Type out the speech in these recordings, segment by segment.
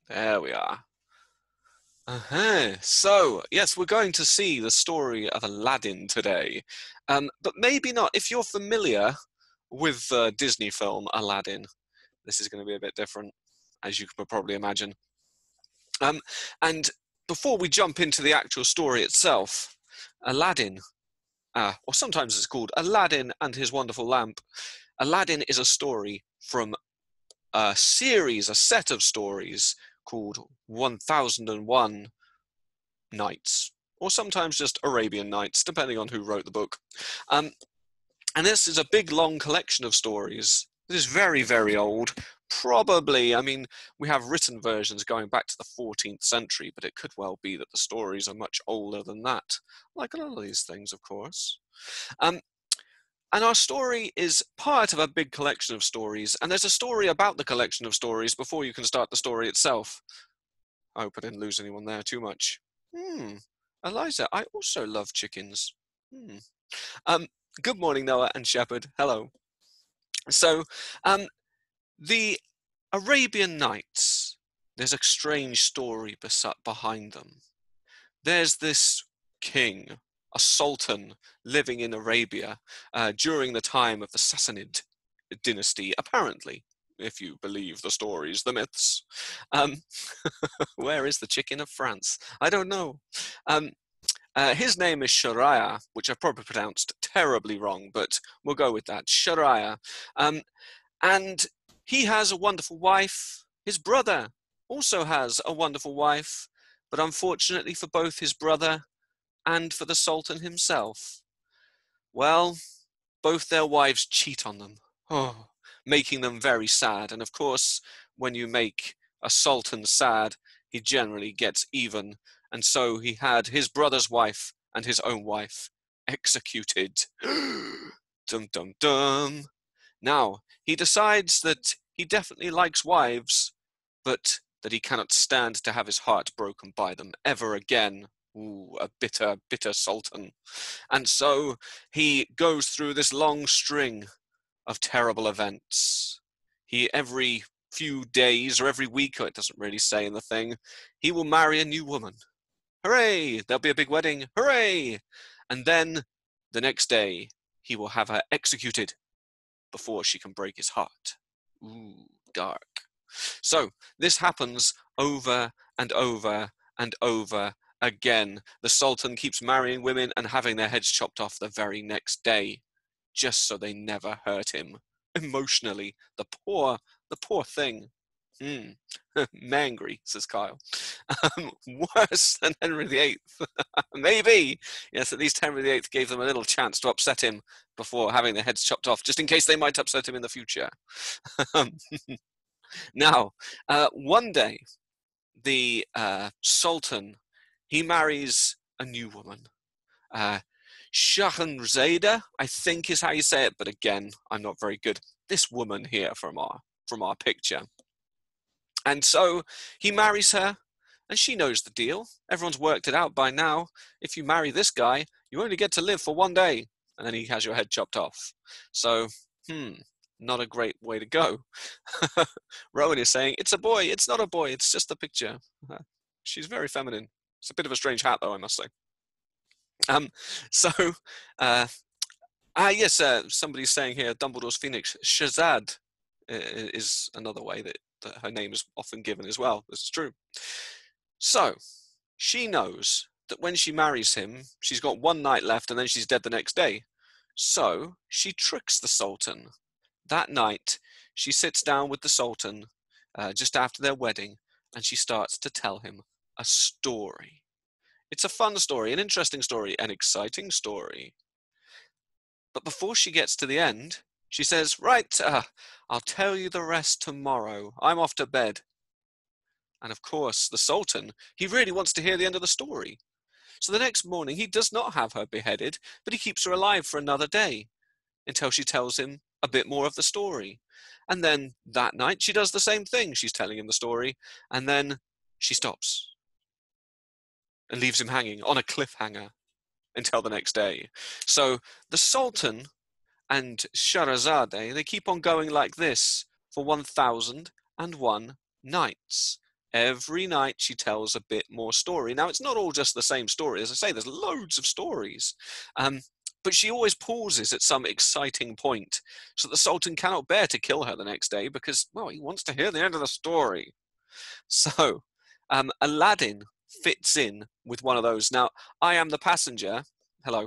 There we are. So, yes, we're going to see the story of Aladdin today. But maybe not. If you're familiar with the Disney film Aladdin, this is going to be a bit different, as you can probably imagine. Um, and before we jump into the actual story itself, Aladdin, or sometimes it's called Aladdin and His Wonderful Lamp. Aladdin is a story from a series, a set of stories called 1001 Nights, or sometimes just Arabian Nights, depending on who wrote the book. Um, and this is a big, long collection of stories. This is very, very old. Probably, I mean, we have written versions going back to the 14th century, but it could well be that the stories are much older than that, like a lot of these things, of course. Um, and our story is part of a big collection of stories, and there's a story about the collection of stories before you can start the story itself. I hope I didn't lose anyone there too much. Eliza, I also love chickens. Um, Good morning, Noah and Shepherd. Hello. So, the Arabian Nights, there's a strange story behind them. There's this king, a sultan, living in Arabia during the time of the Sassanid dynasty, apparently, if you believe the stories, the myths. Um, where is the chicken of France? I don't know. His name is Sharia, which I probably pronounced terribly wrong, but we'll go with that. Sharia. And he has a wonderful wife. His brother also has a wonderful wife, but unfortunately for both his brother and for the Sultan himself, well, both their wives cheat on them, making them very sad. And of course, when you make a sultan sad, he generally gets even. And so he had his brother's wife and his own wife executed. Dum dum dum. Now, he decides that he definitely likes wives, but that he cannot stand to have his heart broken by them ever again. Ooh, a bitter, bitter sultan. And so he goes through this long string of terrible events. He, every few days or every week, or it doesn't really say in the thing, he will marry a new woman. Hooray! There'll be a big wedding. Hooray! And then the next day, he will have her executed before she can break his heart. Ooh, dark. So this happens over and over and over again. The Sultan keeps marrying women and having their heads chopped off the very next day, just so they never hurt him emotionally. The poor thing. Mangry, says Kyle. Worse than Henry VIII. Maybe. Yes, at least Henry VIII gave them a little chance to upset him before having their heads chopped off, just in case they might upset him in the future. Now, one day, the Sultan, he marries a new woman. Shahrazada, I think is how you say it, but again, I'm not very good. This woman here from our picture. And so he marries her, and she knows the deal. Everyone's worked it out by now. If you marry this guy, you only get to live for one day, and then he has your head chopped off. So, not a great way to go. Rowan is saying, it's a boy. It's not a boy. It's just a picture. She's very feminine. It's a bit of a strange hat, though, I must say. Yes, somebody's saying here, Dumbledore's Phoenix, Shazad is another way that her name is often given as well. This is true. So, she knows that when she marries him, she's got one night left and then she's dead the next day. So, she tricks the Sultan. That night, she sits down with the Sultan just after their wedding and she starts to tell him a story. It's a fun story, an interesting story, an exciting story. But before she gets to the end, she says, right, I'll tell you the rest tomorrow. I'm off to bed. And of course, the Sultan, he really wants to hear the end of the story. So the next morning, he does not have her beheaded, but he keeps her alive for another day until she tells him a bit more of the story. And then that night, she does the same thing. She's telling him the story, and then she stops and leaves him hanging on a cliffhanger until the next day. So the Sultan and Shahrazade, they keep on going like this for 1001 nights Every night she tells a bit more story. Now, it's not all just the same story. As I say, there's loads of stories. Um, but she always pauses at some exciting point so the Sultan cannot bear to kill her the next day because, well, he wants to hear the end of the story. So, Aladdin fits in with one of those. Now, I am the passenger. Hello.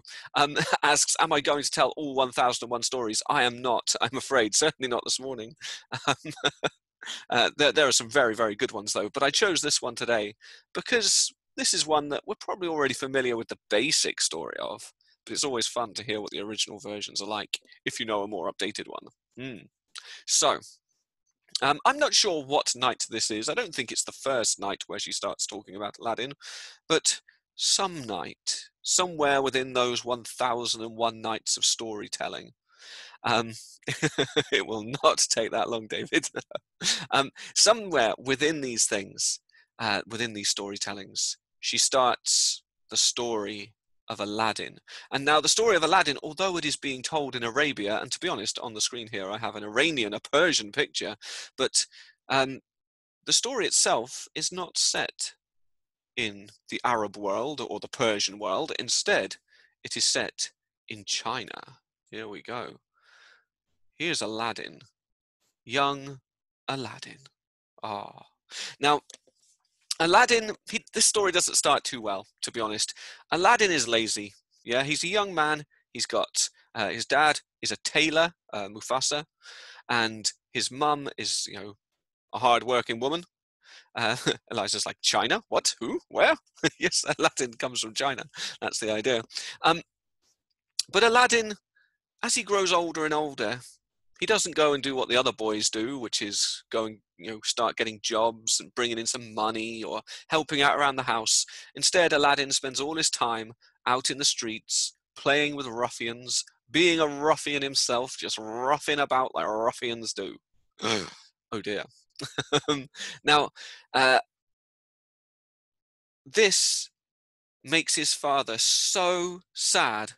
Asks, am I going to tell all 1001 stories? I am not, I'm afraid. Certainly not this morning. Um, there are some very, very good ones, though. But I chose this one today because this is one that we're probably already familiar with the basic story of. But it's always fun to hear what the original versions are like if you know a more updated one. So, I'm not sure what night this is. I don't think it's the first night where she starts talking about Aladdin, but some night, somewhere within those 1001 nights of storytelling. Um, it will not take that long, David. Somewhere within these things, within these storytellings, she starts the story of Aladdin. And now the story of Aladdin, although it is being told in Arabia, and to be honest, on the screen here I have an Iranian, a Persian picture, but the story itself is not set in the Arab world or the Persian world. Instead, it is set in China. Here we go. Here's Aladdin, young Aladdin. Ah. Now, Aladdin, this story doesn't start too well, to be honest. Aladdin is lazy. Yeah, he's a young man. He's got his dad is a tailor, Mufasa, and his mum is, a hard-working woman. Eliza's like, China? What? Who? Where? Yes, Aladdin comes from China. That's the idea. But Aladdin, as he grows older and older, he doesn't go and do what the other boys do, which is go and start getting jobs and bringing in some money or helping out around the house. Instead, Aladdin spends all his time out in the streets, playing with ruffians, being a ruffian himself, just roughing about like ruffians do. Oh dear. Now, this makes his father so sad.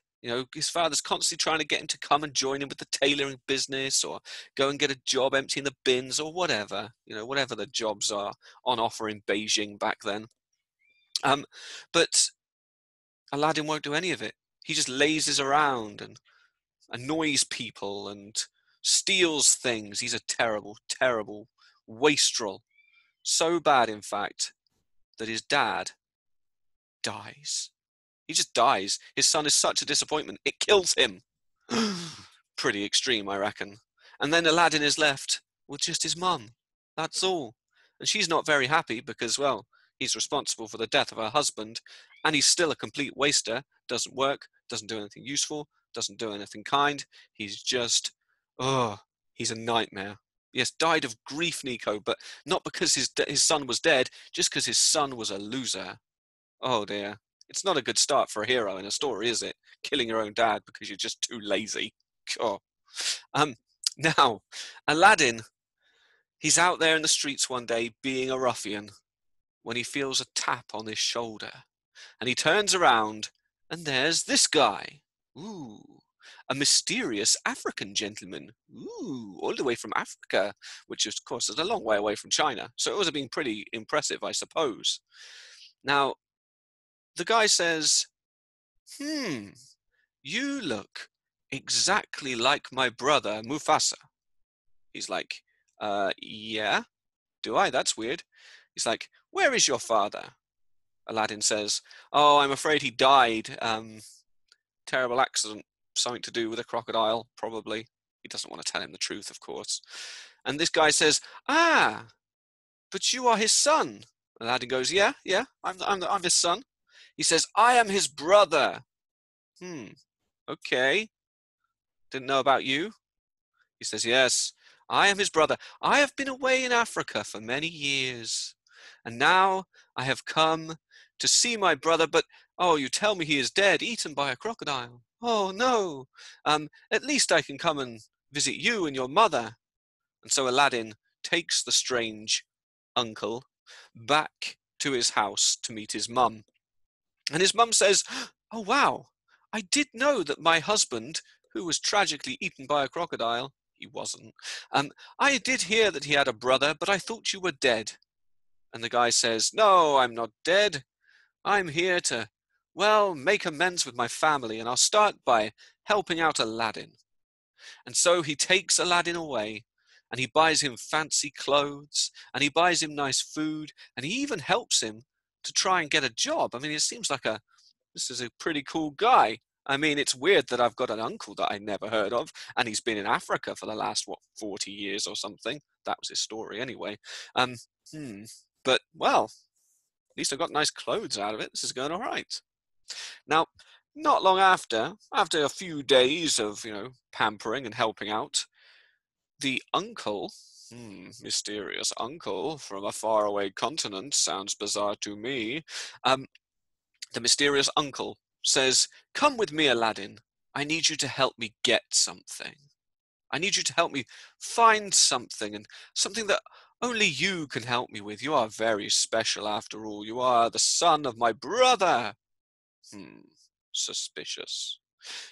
His father's constantly trying to get him to come and join him with the tailoring business or go and get a job emptying the bins or whatever, whatever the jobs are on offer in Beijing back then. But Aladdin won't do any of it. He just lazes around and annoys people and steals things. He's a terrible, terrible wastrel. So bad, in fact, that his dad dies. He just dies. His son is such a disappointment. It kills him. Pretty extreme, I reckon. And then Aladdin is left with just his mum. That's all. And she's not very happy because, well, he's responsible for the death of her husband, and he's still a complete waster, doesn't work, doesn't do anything useful, doesn't do anything kind. He's just, he's a nightmare. Yes, died of grief, Nico, but not because his son was dead, just because his son was a loser. Oh dear. It's not a good start for a hero in a story, is it? Killing your own dad because you're just too lazy. Oh. Now, Aladdin, he's out there in the streets one day being a ruffian when he feels a tap on his shoulder. And he turns around and there's this guy. Ooh, a mysterious African gentleman. Ooh, all the way from Africa, which of course is a long way away from China. So it would have been pretty impressive, I suppose. Now, the guy says, you look exactly like my brother, Mufasa. He's like, yeah, do I? That's weird. He's like, where is your father? Aladdin says, oh, I'm afraid he died. Terrible accident, something to do with a crocodile, probably. He doesn't want to tell him the truth, of course. And this guy says, but you are his son. Aladdin goes, yeah, I'm his son. He says, I am his brother. Okay. Didn't know about you. He says, yes, I am his brother. I have been away in Africa for many years. And now I have come to see my brother, but, you tell me he is dead, eaten by a crocodile. Oh, no. At least I can come and visit you and your mother. And so Aladdin takes the strange uncle back to his house to meet his mum. And his mum says, oh, wow, I did know that my husband, who was tragically eaten by a crocodile, he wasn't. I did hear that he had a brother, but I thought you were dead. And the guy says, "No, I'm not dead. I'm here to, well, make amends with my family, and I'll start by helping out Aladdin." And so he takes Aladdin away, and he buys him fancy clothes, and he buys him nice food, and he even helps him to try and get a job. I mean, it seems like this is a pretty cool guy. I mean, it's weird that I've got an uncle that I never heard of, and he's been in Africa for the last, 40 years or something. That was his story anyway. Um, hmm. But, well, at least I got nice clothes out of it. This is going all right. Now, not long after a few days of, pampering and helping out, the uncle, mysterious uncle from a faraway continent, sounds bizarre to me. Um, the mysterious uncle says, "Come with me, Aladdin. I need you to help me get something. I need you to help me find something, and something that only you can help me with. You are very special after all. You are the son of my brother." Suspicious.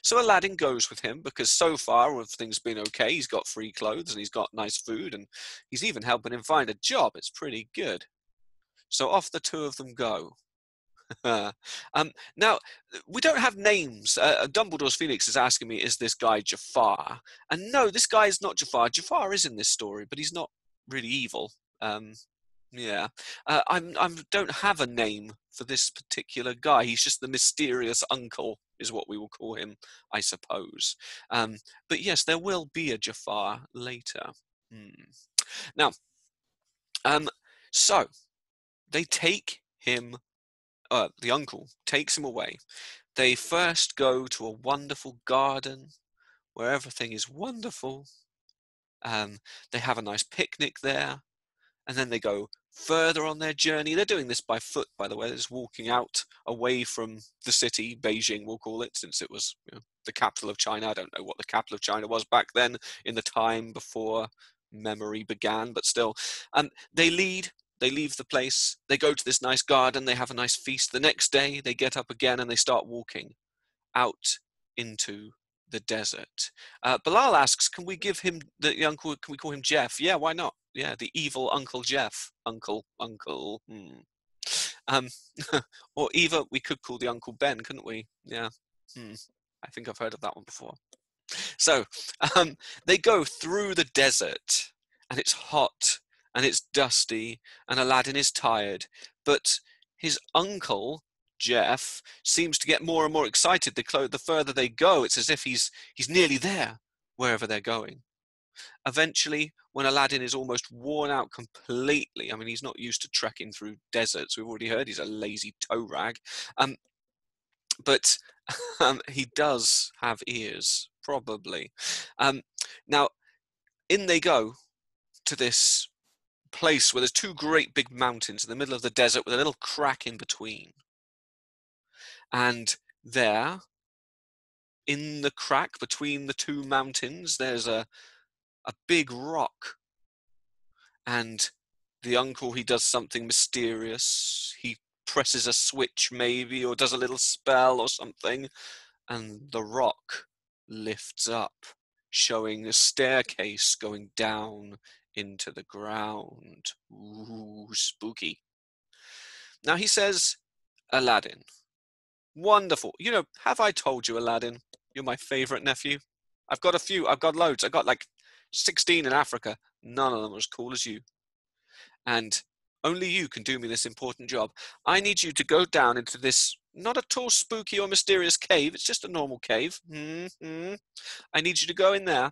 So Aladdin goes with him because so far everything's been okay. He's got free clothes and he's got nice food and he's even helping him find a job. It's pretty good. So off the two of them go. Now, we don't have names. Dumbledore's Phoenix is asking me, is this guy Jafar? And no, this guy is not Jafar. Jafar is in this story, but he's not really evil. Yeah, I don't have a name for this particular guy. He's just the mysterious uncle, is what we will call him, I suppose. But yes, there will be a Jafar later. Now, so they take him. The uncle takes him away. They first go to a wonderful garden where everything is wonderful. They have a nice picnic there. And then they go further on their journey. They're doing this by foot, by the way. They're just walking out away from the city, Beijing, we'll call it, since it was the capital of China. I don't know what the capital of China was back then in the time before memory began, but still. They leave the place. They go to this nice garden. They have a nice feast. The next day, they get up again and they start walking out into the desert. Bilal asks, "Can we give him the uncle? Can we call him Jeff?" Yeah, why not? Yeah, the evil Uncle Jeff. Uncle. Um, or Eva, we could call the Uncle Ben, couldn't we? Yeah. I think I've heard of that one before. So they go through the desert, and it's hot, and it's dusty, and Aladdin is tired, but his uncle Jeff seems to get more and more excited the further they go. It's as if he's nearly there wherever they're going. Eventually, when Aladdin is almost worn out completely, I mean, he's not used to trekking through deserts. We've already heard he's a lazy toe rag. But he does have ears, probably. Now, in they go to this place where there's two great big mountains in the middle of the desert with a little crack in between. And there, in the crack between the two mountains, there's a big rock. And the uncle, he does something mysterious. He presses a switch maybe, or does a little spell or something, and the rock lifts up, showing a staircase going down into the ground. Ooh, spooky. Now he says, "Aladdin, wonderful. Have I told you, Aladdin, you're my favorite nephew? I've got a few, I've got loads. I've got like 16 in Africa. None of them are as cool as you. And only you can do me this important job. I need you to go down into this not at all spooky or mysterious cave. It's just a normal cave. I need you to go in there,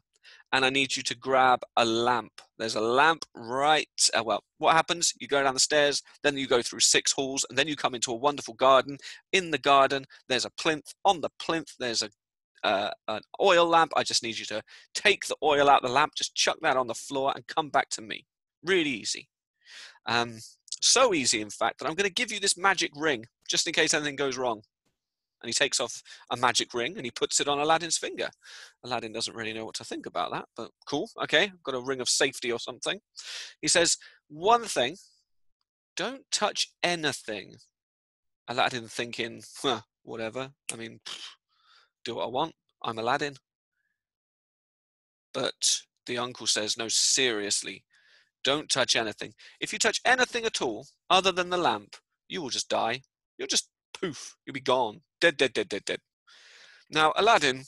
and I need you to grab a lamp. There's a lamp right. Well, what happens? You go down the stairs, then you go through 6 halls, and then you come into a wonderful garden. In the garden, there's a plinth. On the plinth, there's an oil lamp. I just need you to take the oil out of the lamp, just chuck that on the floor, and come back to me. Really easy. So easy, in fact, that I'm going to give you this magic ring, just in case anything goes wrong." And he takes off a magic ring and he puts it on Aladdin's finger. Aladdin doesn't really know what to think about that, but cool, okay, I've got a ring of safety or something. He says, "One thing, don't touch anything." Aladdin thinking, whatever, I mean, do what I want, I'm Aladdin. But the uncle says, "No, seriously, Don't touch anything. If you touch anything at all other than the lamp, you will just die. You'll just poof. You'll be gone. Dead, dead, dead, dead, dead. Now, Aladdin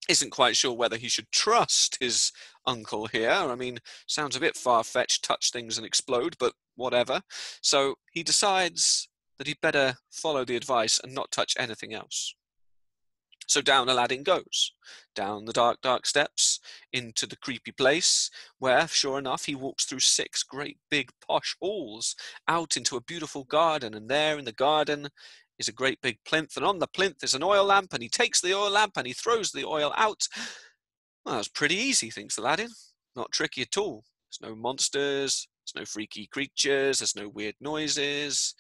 isn't quite sure whether he should trust his uncle here. I mean, sounds a bit far-fetched, touch things and explode, but whatever. So he decides that he'd better follow the advice and not touch anything else. So down Aladdin goes, down the dark, dark steps, into the creepy place, where, sure enough, he walks through 6 great big posh halls, out into a beautiful garden, and there in the garden is a great big plinth, and on the plinth is an oil lamp, and he takes the oil lamp and he throws the oil out. Well, that's pretty easy, thinks Aladdin. Not tricky at all. There's no monsters, there's no freaky creatures, there's no weird noises.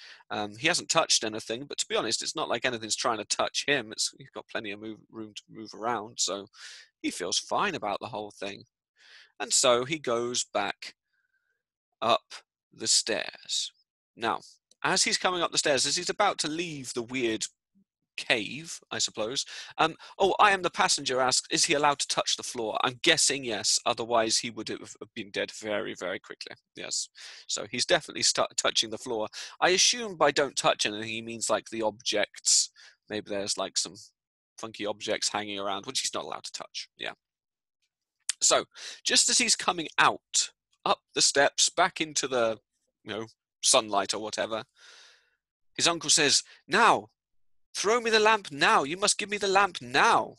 He hasn't touched anything, but to be honest, it's not like anything's trying to touch him. He's got plenty of room to move around, so he feels fine about the whole thing. And so he goes back up the stairs. Now, as he's coming up the stairs, as he's about to leave the weird cave, I suppose. Oh, I am the passenger asks, is he allowed to touch the floor? I'm guessing yes, otherwise he would have been dead very, very quickly. Yes. So he's definitely touching the floor. I assume by don't touch anything, he means like the objects. Maybe there's like some funky objects hanging around, which he's not allowed to touch. Yeah. So just as he's coming out, up the steps, back into the, sunlight or whatever, his uncle says, now, throw me the lamp now. You must give me the lamp now.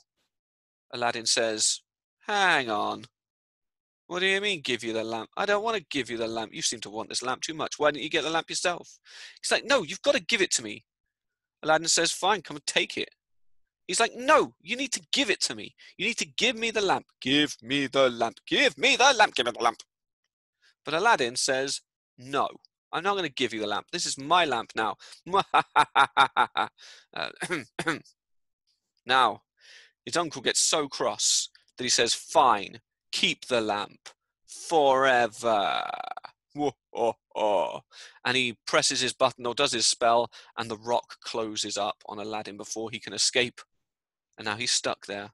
Aladdin says, hang on. What do you mean, give you the lamp? I don't want to give you the lamp. You seem to want this lamp too much. Why didn't you get the lamp yourself? He's like, no, you've got to give it to me. Aladdin says, fine, come and take it. He's like, no, you need to give it to me. You need to give me the lamp. Give me the lamp. Give me the lamp. Give me the lamp. But Aladdin says, no, I'm not going to give you the lamp. This is my lamp now. Now, his uncle gets so cross that he says, fine, keep the lamp forever. And he presses his button or does his spell, and the rock closes up on Aladdin before he can escape. And now he's stuck there.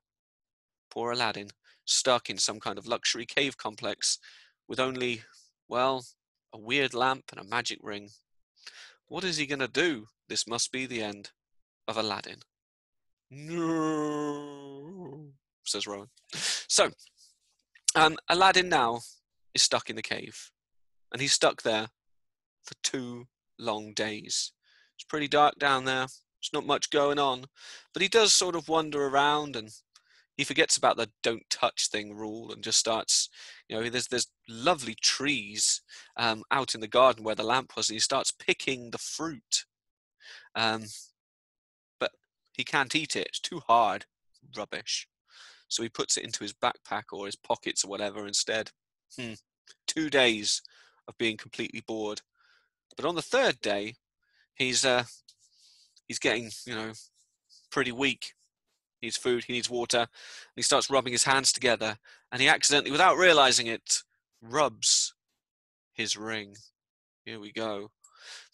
Poor Aladdin, stuck in some kind of luxury cave complex with only, well, a weird lamp and a magic ring. What is he going to do? This must be the end of Aladdin. No, says Rowan. So, Aladdin now is stuck in the cave, and he's stuck there for 2 long days. It's pretty dark down there. There's not much going on, but he does sort of wander around, and he forgets about the don't touch thing rule and just starts, there's lovely trees out in the garden where the lamp was, and he starts picking the fruit. But he can't eat it. It's too hard. Rubbish. So he puts it into his backpack or his pockets or whatever instead. 2 days of being completely bored. But on the 3rd day, he's getting, pretty weak. He needs food, he needs water, and he starts rubbing his hands together, and he accidentally, without realizing it, rubs his ring. Here we go.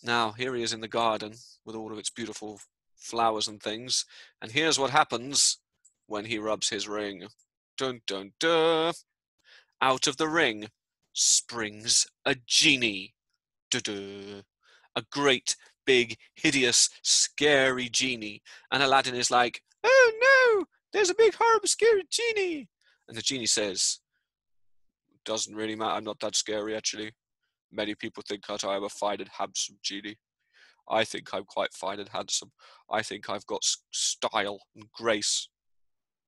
Now, here he is in the garden with all of its beautiful flowers and things, and here's what happens when he rubs his ring. Dun, dun, dun. Out of the ring springs a genie. Duh-duh. A great, big, hideous, scary genie. And Aladdin is like, oh no, there's a big, horrible, scary genie. And the genie says, doesn't really matter, I'm not that scary actually. Many people think that I am a fine and handsome genie. I think I'm quite fine and handsome. I think I've got style and grace.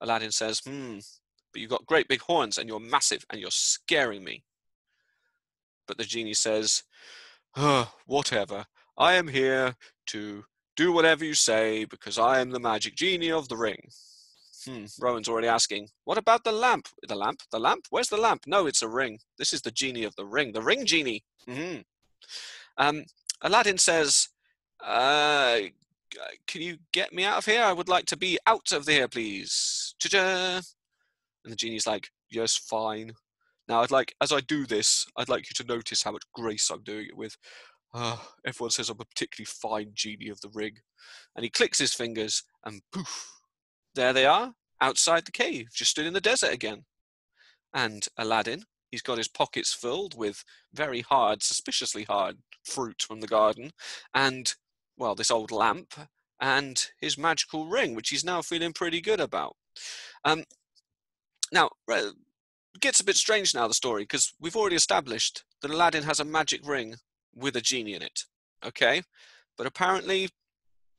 Aladdin says, but you've got great big horns and you're massive and you're scaring me. But the genie says, whatever. I am here to do whatever you say because I am the magic genie of the ring. Rowan's already asking, what about the lamp? The lamp? The lamp? Where's the lamp? No, it's a ring. This is the genie of the ring genie. Aladdin says, can you get me out of here? I would like to be out of here, please. Cha-cha. And the genie's like, yes, fine. Now, as I do this, I'd like you to notice how much grace I'm doing it with. Everyone says I'm a particularly fine genie of the ring. And he clicks his fingers, and poof, there they are, outside the cave, just stood in the desert again. And Aladdin He's got his pockets filled with very hard, suspiciously hard fruit from the garden, and, well, this old lamp, and his magical ring, which he's now feeling pretty good about. Um, Now, it gets a bit strange now, the story, because we've already established that Aladdin has a magic ring with a genie in it. Okay? But apparently,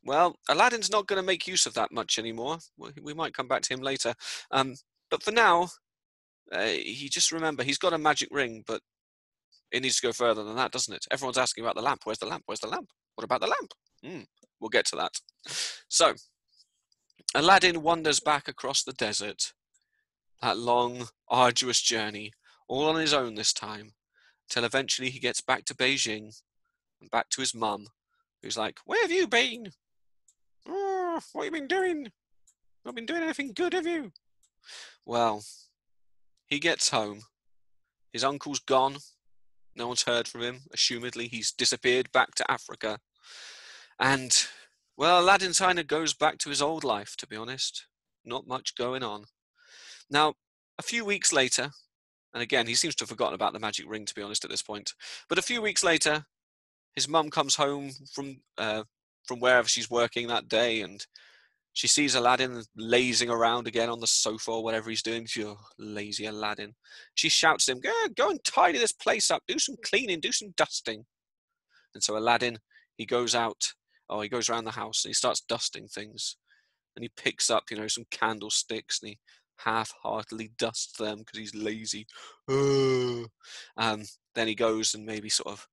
well, Aladdin's not going to make use of that much anymore. We might come back to him later. But for now, he just remember, he's got a magic ring, but it needs to go further than that, doesn't it? Everyone's asking about the lamp. Where's the lamp? Where's the lamp? What about the lamp? We'll get to that. So, Aladdin wanders back across the desert, that long, arduous journey, all on his own this time, till eventually he gets back to Beijing and back to his mum, who's like, "Where have you been? Oh, what have you been doing? Not been doing anything good, have you?" Well, he gets home. His uncle's gone. No one's heard from him. Assumedly, he's disappeared back to Africa. And, well, Aladdin kind of goes back to his old life, to be honest. Not much going on. Now, a few weeks later, and again, he seems to have forgotten about the magic ring, to be honest, at this point. But a few weeks later, his mum comes home from wherever she's working that day, and she sees Aladdin lazing around again on the sofa or whatever he's doing. Oh, lazy Aladdin. She shouts to him, go and tidy this place up. Do some cleaning, do some dusting. And so Aladdin, he goes out, he goes around the house and he starts dusting things. And he picks up, some candlesticks and he half-heartedly dusts them because he's lazy. Then he goes and maybe sort of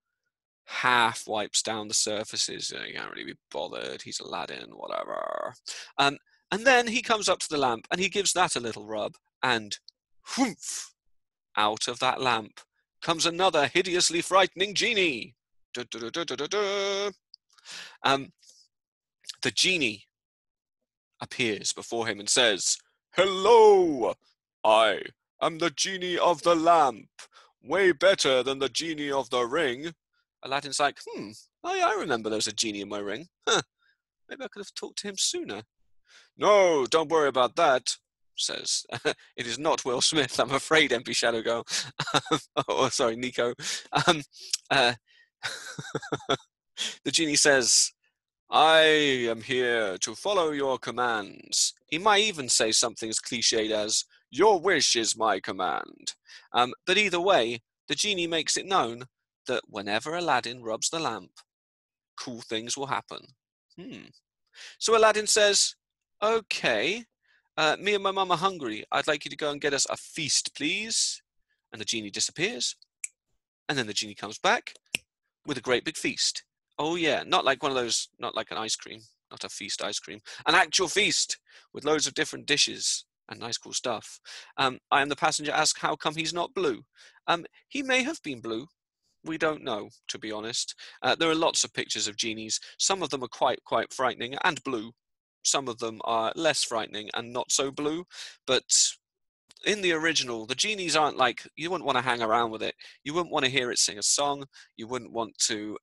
half wipes down the surfaces. He can't really be bothered. He's Aladdin, whatever. And then he comes up to the lamp and he gives that a little rub, and whoomph, out of that lamp comes another hideously frightening genie. Da, da, da, da, da, da. The genie appears before him and says, "Hello, I am the genie of the lamp, way better than the genie of the ring." Aladdin's like, I remember there's a genie in my ring. Maybe I could have talked to him sooner. "No, don't worry about that," says. "It is not Will Smith, I'm afraid, MP Shadow Girl." Sorry, Nico. The genie says, "I am here to follow your commands." He might even say something as cliched as, "Your wish is my command." But either way, the genie makes it known that whenever Aladdin rubs the lamp, cool things will happen. So Aladdin says, "Okay, me and my mum are hungry. I'd like you to go and get us a feast, please." And the genie disappears. And then the genie comes back with a great big feast. Oh yeah, not like one of those, not like an ice cream, not a feast ice cream, an actual feast with loads of different dishes and nice cool stuff. I am the passenger ask how come he's not blue. He may have been blue. We don't know, to be honest. There are lots of pictures of genies. Some of them are quite frightening and blue. Some of them are less frightening and not so blue. But in the original, the genies aren't like, you wouldn't want to hang around with it. You wouldn't want to hear it sing a song. You wouldn't want to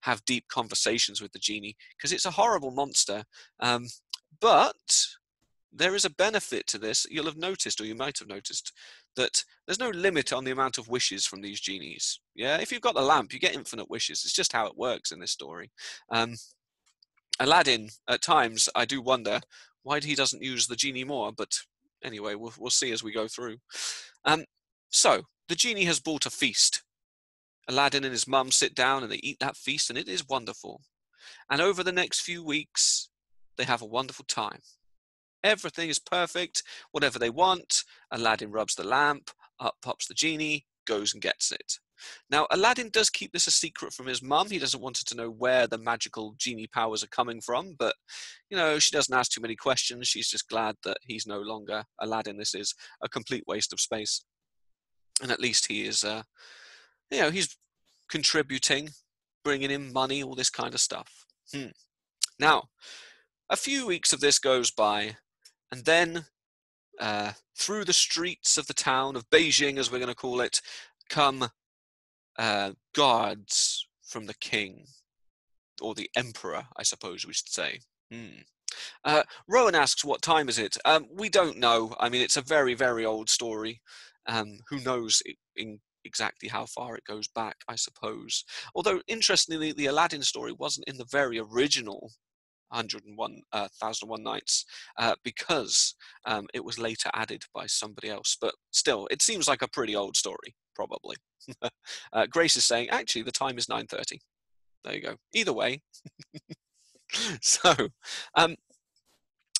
have deep conversations with the genie because it's a horrible monster. But there is a benefit to this. You'll have noticed, or you might have noticed, that there's no limit on the amount of wishes from these genies. Yeah, if you've got the lamp, you get infinite wishes. It's just how it works in this story. Aladdin, at times, I do wonder why he doesn't use the genie more, but anyway, we'll see as we go through. So, the genie has bought a feast. Aladdin and his mum sit down and they eat that feast, and it is wonderful. And over the next few weeks, they have a wonderful time. Everything is perfect, whatever they want. Aladdin rubs the lamp, up pops the genie, goes and gets it. Now, Aladdin does keep this a secret from his mum. He doesn't want her to know where the magical genie powers are coming from, but, she doesn't ask too many questions. She's just glad that he's no longer Aladdin. This is a complete waste of space. And at least he is, he's contributing, bringing in money, all this kind of stuff. Now, a few weeks of this goes by, and then through the streets of the town of Beijing, as we're going to call it, come guards from the king, or the emperor, I suppose we should say. Rowan asks, what time is it? We don't know. I mean, it's a very, very old story. Who knows in exactly how far it goes back, I suppose. Although, interestingly, the Aladdin story wasn't in the very original 101 1001 Nights, because it was later added by somebody else. But still, it seems like a pretty old story, probably. Grace is saying, actually, the time is 9:30. There you go. Either way. So, um,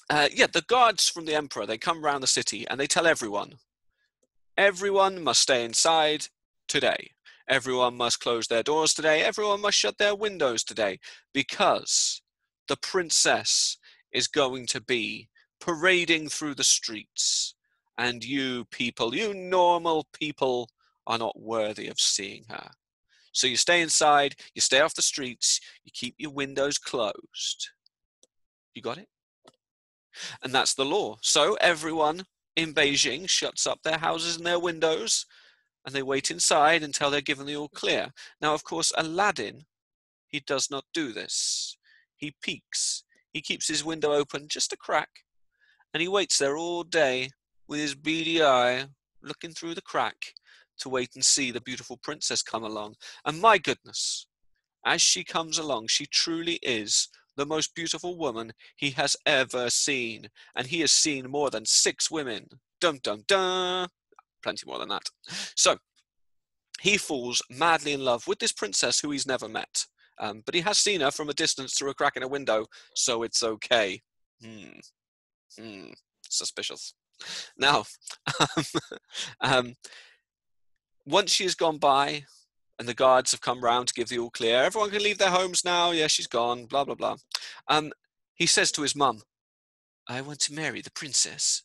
yeah, the guards from the emperor, they come around the city and they tell everyone must stay inside today. Everyone must close their doors today. Everyone must shut their windows today, because the princess is going to be parading through the streets. And you people, you normal people, are not worthy of seeing her. So you stay inside, you stay off the streets, you keep your windows closed. You got it? And that's the law. So everyone in Beijing shuts up their houses and their windows, and they wait inside until they're given the all clear. Now, of course, Aladdin, he does not do this. He peeks. He keeps his window open just a crack, and he waits there all day with his beady eye looking through the crack to wait and see the beautiful princess come along. And my goodness, as she comes along, she truly is the most beautiful woman he has ever seen. And he has seen more than 6 women. Dum, dum, dum. Plenty more than that. So, he falls madly in love with this princess who he's never met. But he has seen her from a distance through a crack in a window, so it's okay. Suspicious. Now, um, once she has gone by, and the guards have come round to give the all clear, everyone can leave their homes now. Yeah, she's gone. Blah blah blah. He says to his mum, "I want to marry the princess.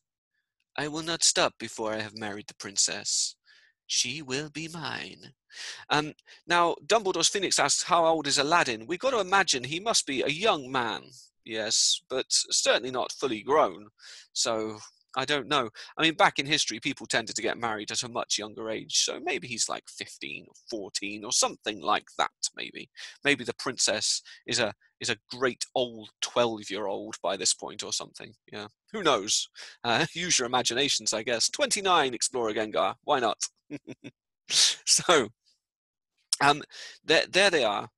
I will not stop before I have married the princess. She will be mine." Now, Dumbledore's Phoenix asks, how old is Aladdin? We've got to imagine he must be a young man, yes, but certainly not fully grown. So, I don't know. I mean, back in history, people tended to get married at a much younger age, so maybe he's like 15 or 14 or something like that, maybe. Maybe the princess is a great old 12-year-old by this point or something, yeah. Who knows? Use your imaginations, I guess. 29, Explorer Gengar. Why not? So, there they are.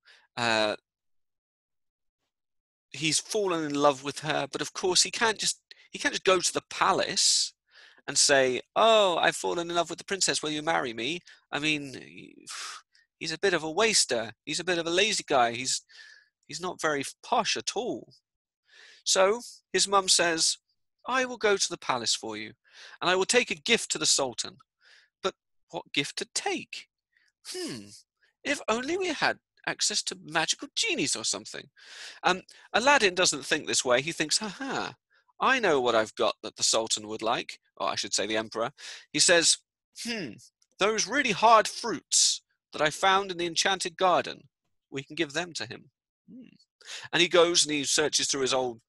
He's fallen in love with her, but of course he can't just go to the palace and say, "Oh, I've fallen in love with the princess. Will you marry me?" I mean, he's a bit of a waster. He's a bit of a lazy guy. He's not very posh at all. So his mum says, "I will go to the palace for you, and I will take a gift to the Sultan." But what gift to take? If only we had access to magical genies or something. Aladdin doesn't think this way. He thinks, haha, I know what I've got that the Sultan would like, or I should say the Emperor. He says, those really hard fruits that I found in the enchanted garden, we can give them to him. And he goes and he searches through his old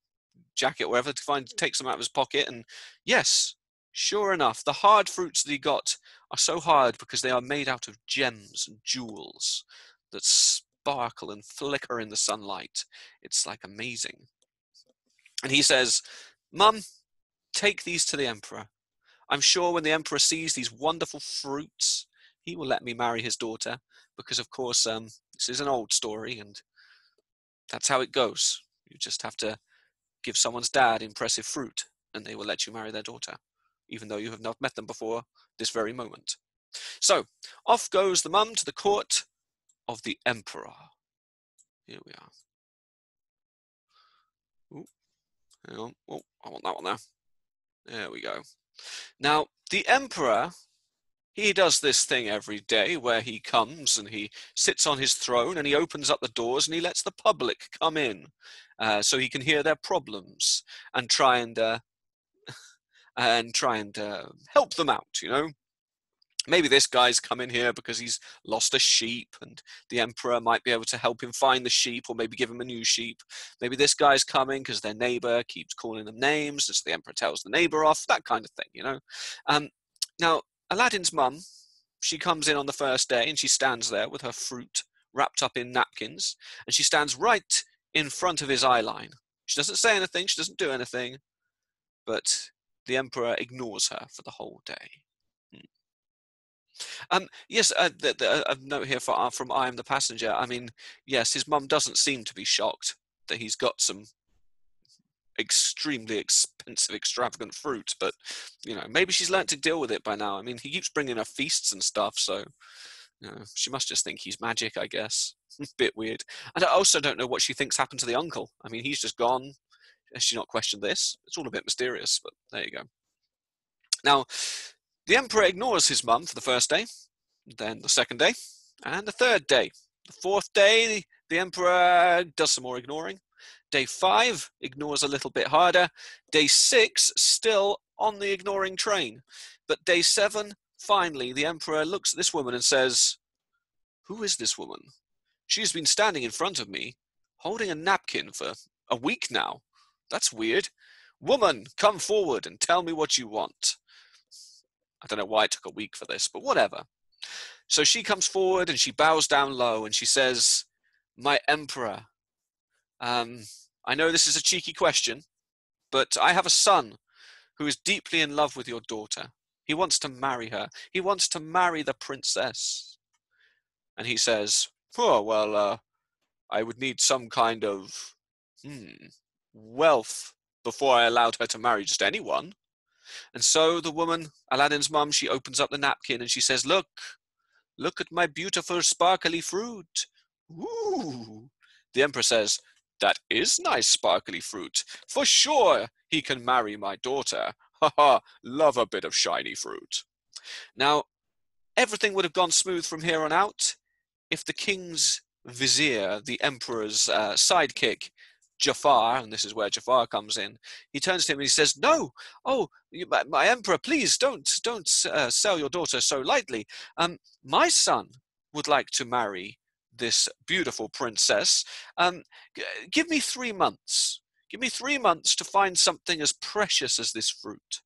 jacket or whatever to take some out of his pocket, and yes, sure enough, the hard fruits that he got are so hard because they are made out of gems and jewels that sparkle and flicker in the sunlight. It's like amazing. And he says, "Mum, take these to the Emperor. I'm sure when the Emperor sees these wonderful fruits, he will let me marry his daughter, because of course this is an old story and that's how it goes. You just have to give someone's dad impressive fruit, and they will let you marry their daughter, even though you have not met them before this very moment." So, off goes the mum to the court of the Emperor. Here we are. Ooh, hang on. Oh, I want that one there. There we go. Now, the Emperor, he does this thing every day where he comes and he sits on his throne and he opens up the doors and he lets the public come in, so he can hear their problems and try and help them out, you know. Maybe this guy's come in here because he's lost a sheep and the Emperor might be able to help him find the sheep, or maybe give him a new sheep. Maybe this guy's coming because their neighbor keeps calling them names, so the Emperor tells the neighbor off, that kind of thing, you know. Now, Aladdin's mum, she comes in on the first day and she stands there with her fruit wrapped up in napkins, and she stands right in front of his eye line. She doesn't say anything, she doesn't do anything, but the Emperor ignores her for the whole day. Yes, a note here from I am the passenger. I mean, yes, his mum doesn't seem to be shocked that he's got some extremely expensive, extravagant fruit, but maybe she's learnt to deal with it by now. I mean, he keeps bringing her feasts and stuff, so she must just think he's magic, I guess. Bit weird. And I also don't know what she thinks happened to the uncle. I mean, he's just gone. Has she not questioned this? It's all a bit mysterious, but there you go. Now, the emperor ignores his mum for the first day, then the second day, and the third day. The fourth day, the emperor does some more ignoring. Day 5, ignores a little bit harder. Day 6, still on the ignoring train. But day 7, finally, the emperor looks at this woman and says, "Who is this woman? She has been standing in front of me, holding a napkin for a week now. That's weird. Woman, come forward and tell me what you want." I don't know why it took a week for this, but whatever. So she comes forward and she bows down low and she says, "My emperor, I know this is a cheeky question, but I have a son who is deeply in love with your daughter. He wants to marry her. He wants to marry the princess." And he says, "Oh, well, I would need some kind of wealth before I allowed her to marry just anyone." And so the woman, Aladdin's mum, she opens up the napkin and she says, Look at my beautiful sparkly fruit." Ooh. The emperor says, "That is nice sparkly fruit. For sure he can marry my daughter. Ha ha, love a bit of shiny fruit." Now, everything would have gone smooth from here on out if the king's vizier, the emperor's sidekick, Jafar, and this is where Jafar comes in, he turns to him and he says, "No, oh, my emperor, please don't sell your daughter so lightly. My son would like to marry this beautiful princess. Um, Give me 3 months. Give me 3 months to find something as precious as this fruit.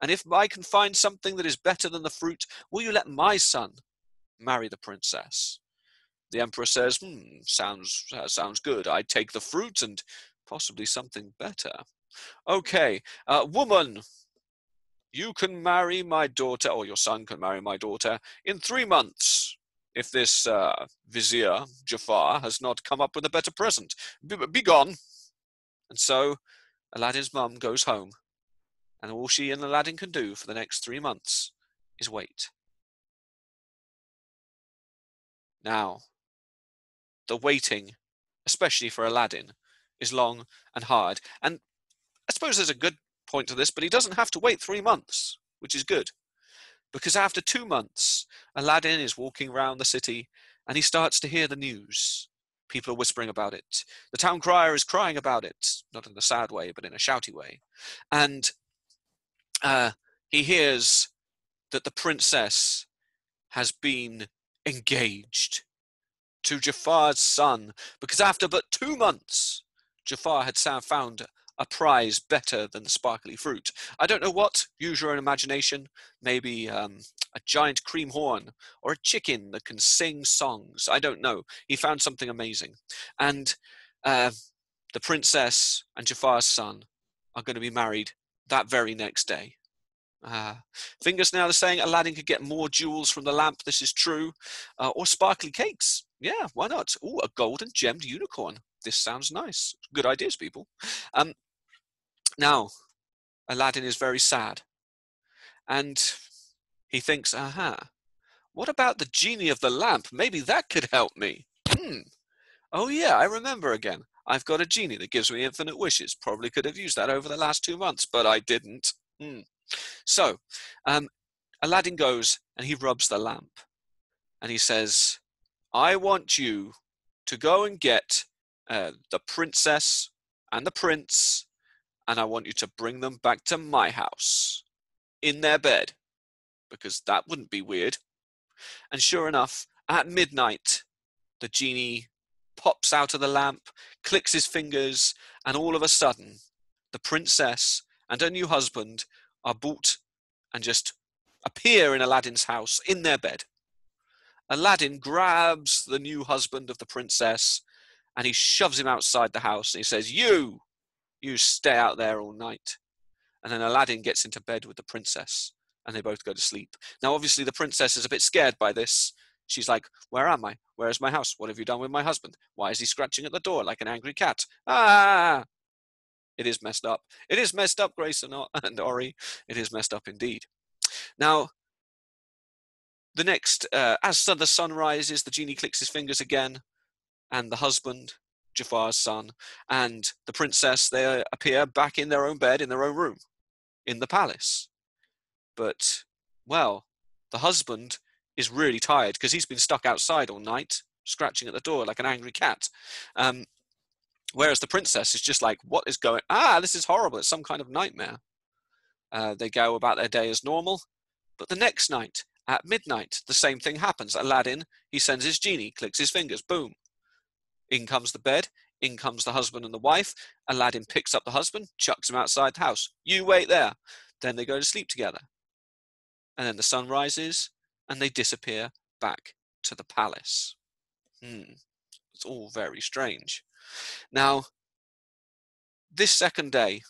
And if I can find something that is better than the fruit, will you let my son marry the princess?" The emperor says, sounds good. I'd take the fruit and possibly something better. Okay, woman, you can marry my daughter, or your son can marry my daughter, in 3 months, if this vizier, Jafar, has not come up with a better present. Be gone. And so Aladdin's mum goes home, and all she and Aladdin can do for the next 3 months is wait. Now, the waiting, especially for Aladdin, is long and hard. And I suppose there's a good point to this, but he doesn't have to wait 3 months, which is good. Because after 2 months, Aladdin is walking around the city and he starts to hear the news. People are whispering about it. The town crier is crying about it, not in a sad way, but in a shouty way. And he hears that the princess has been engaged to Jafar's son, because after but 2 months, Jafar had found a prize better than the sparkly fruit. I don't know what, use your own imagination, maybe a giant cream horn, or a chicken that can sing songs. I don't know. He found something amazing. And the princess and Jafar's son are going to be married that very next day. Fingers now are saying Aladdin could get more jewels from the lamp. This is true. Or sparkly cakes. Yeah, why not? Oh, a golden gemmed unicorn. This sounds nice. Good ideas, people. Now, Aladdin is very sad. And he thinks, what about the genie of the lamp? Maybe that could help me. Oh yeah, I remember again. I've got a genie that gives me infinite wishes. Probably could have used that over the last 2 months, but I didn't. So, Aladdin goes and he rubs the lamp. And he says, "I want you to go and get the princess and the prince, and I want you to bring them back to my house in their bed, because that wouldn't be weird." And sure enough, at midnight, the genie pops out of the lamp, clicks his fingers, and all of a sudden, the princess and her new husband are brought and just appear in Aladdin's house in their bed. Aladdin grabs the new husband of the princess and he shoves him outside the house and he says, You stay out there all night." And then Aladdin gets into bed with the princess and they both go to sleep. Now, obviously, the princess is a bit scared by this. She's like, where am I? Where is my house? What have you done with my husband? Why is he scratching at the door like an angry cat? Ah! It is messed up. It is messed up, Grace and Ori. It is messed up indeed. Now, the next, as the sun rises, the genie clicks his fingers again, and the husband, Jafar's son, and the princess, they appear back in their own bed, in their own room, in the palace. But, well, the husband is really tired because he's been stuck outside all night, scratching at the door like an angry cat. Whereas the princess is just like, what is going? This is horrible. It's some kind of nightmare. They go about their day as normal. But the next night, at midnight, the same thing happens. Aladdin, he sends his genie, clicks his fingers, boom. In comes the bed. In comes the husband and the wife. Aladdin picks up the husband, chucks him outside the house. You wait there. Then they go to sleep together. And then the sun rises, and they disappear back to the palace. It's all very strange. Now, this second day,